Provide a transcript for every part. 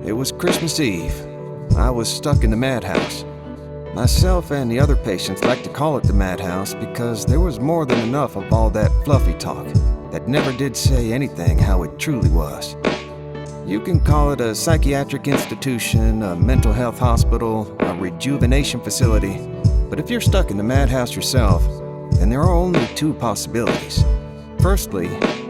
It was Christmas Eve. I was stuck in the Madhouse. Myself and the other patients like to call it the Madhouse because there was more than enough of all that fluffy talk that never did say anything how it truly was. You can call it a psychiatric institution, a mental health hospital, a rejuvenation facility, but if you're stuck in the Madhouse yourself, then there are only two possibilities. Firstly,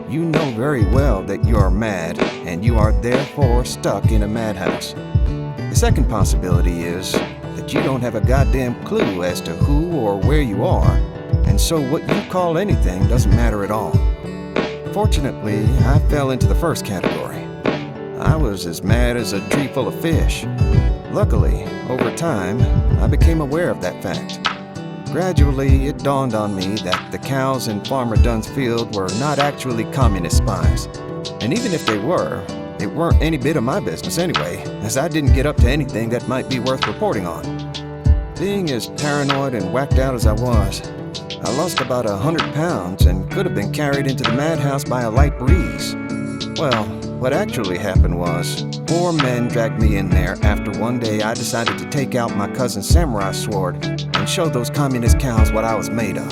you know very well that you are mad and you are therefore stuck in a madhouse. The second possibility is that you don't have a goddamn clue as to who or where you are, and so what you call anything doesn't matter at all. Fortunately, I fell into the first category. I was as mad as a tree full of fish. Luckily, over time, I became aware of that fact. Gradually, it dawned on me that the cows in Farmer Dunn's field were not actually communist spies. And even if they were, it weren't any bit of my business anyway, as I didn't get up to anything that might be worth reporting on. Being as paranoid and whacked out as I was, I lost about 100 pounds and could have been carried into the madhouse by a light breeze. Well, what actually happened was, 4 men dragged me in there after one day I decided to take out my cousin's samurai sword and show those communist cows what I was made of.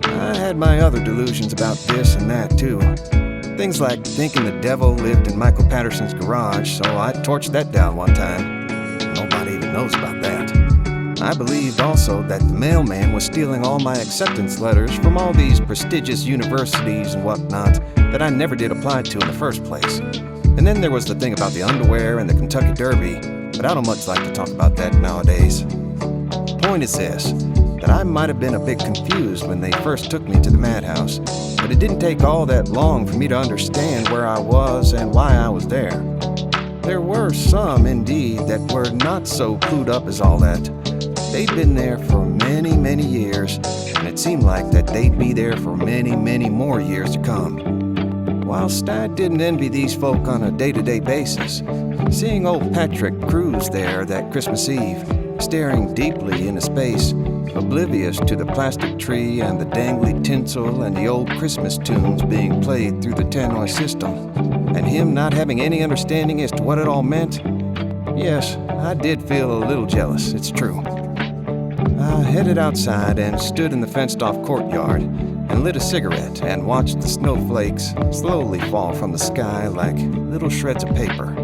I had my other delusions about this and that too. Things like thinking the devil lived in Michael Patterson's garage, so I torched that down one time. Nobody even knows about that. I believed also that the mailman was stealing all my acceptance letters from all these prestigious universities and whatnot that I never did apply to in the first place. And then there was the thing about the underwear and the Kentucky Derby, but I don't much like to talk about that nowadays. The point is this, that I might have been a bit confused when they first took me to the madhouse, but it didn't take all that long for me to understand where I was and why I was there. There were some, indeed, that were not so clued up as all that. They'd been there for many, many years, and it seemed like that they'd be there for many, many more years to come. Whilst I didn't envy these folk on a day-to-day basis, seeing old Patrick cruise there that Christmas Eve, staring deeply into space, oblivious to the plastic tree and the dangly tinsel and the old Christmas tunes being played through the tannoy system, and him not having any understanding as to what it all meant, yes, I did feel a little jealous, it's true. I headed outside and stood in the fenced-off courtyard and lit a cigarette and watched the snowflakes slowly fall from the sky like little shreds of paper.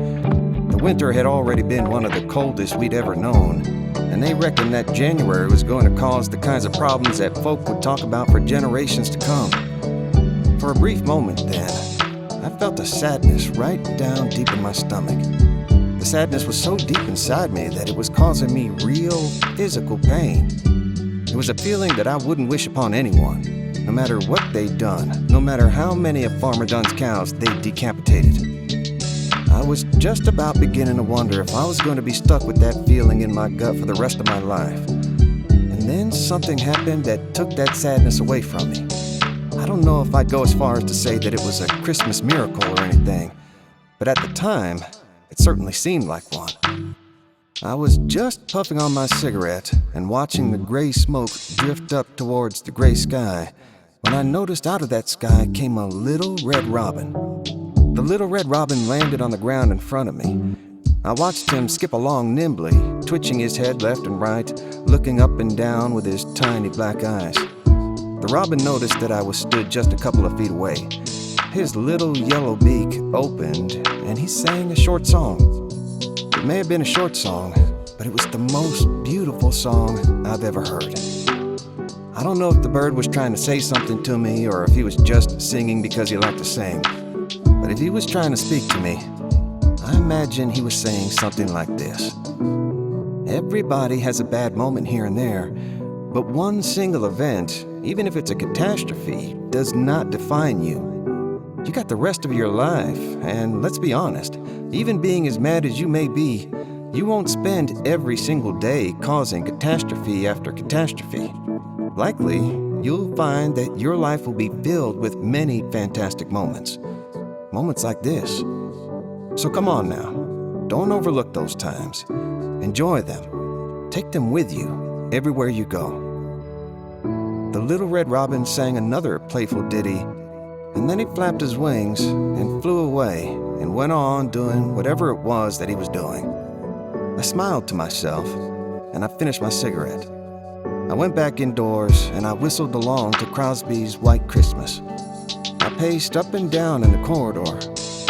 The winter had already been one of the coldest we'd ever known, and they reckoned that January was going to cause the kinds of problems that folk would talk about for generations to come. For a brief moment then, I felt a sadness right down deep in my stomach. The sadness was so deep inside me that it was causing me real physical pain. It was a feeling that I wouldn't wish upon anyone, no matter what they'd done, no matter how many of Farmer Dunn's cows they'd decapitated. I was just about beginning to wonder if I was going to be stuck with that feeling in my gut for the rest of my life. And then something happened that took that sadness away from me. I don't know if I'd go as far as to say that it was a Christmas miracle or anything, but at the time, it certainly seemed like one. I was just puffing on my cigarette and watching the gray smoke drift up towards the gray sky when I noticed out of that sky came a little red robin. The little red robin landed on the ground in front of me. I watched him skip along nimbly, twitching his head left and right, looking up and down with his tiny black eyes. The robin noticed that I was stood just a couple of feet away. His little yellow beak opened, and he sang a short song. It may have been a short song, but it was the most beautiful song I've ever heard. I don't know if the bird was trying to say something to me or if he was just singing because he liked to sing. But if he was trying to speak to me, I imagine he was saying something like this. Everybody has a bad moment here and there, but one single event, even if it's a catastrophe, does not define you. You got the rest of your life, and let's be honest, even being as mad as you may be, you won't spend every single day causing catastrophe after catastrophe. Likely, you'll find that your life will be filled with many fantastic moments. Moments like this. So come on now, don't overlook those times. Enjoy them. Take them with you everywhere you go. The little red robin sang another playful ditty, And then he flapped his wings and flew away and went on doing whatever it was that he was doing. I smiled to myself, and I finished my cigarette. I went back indoors, and I whistled along to Crosby's White Christmas. I paced up and down in the corridor,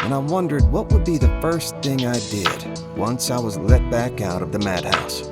and I wondered what would be the first thing I did once I was let back out of the madhouse.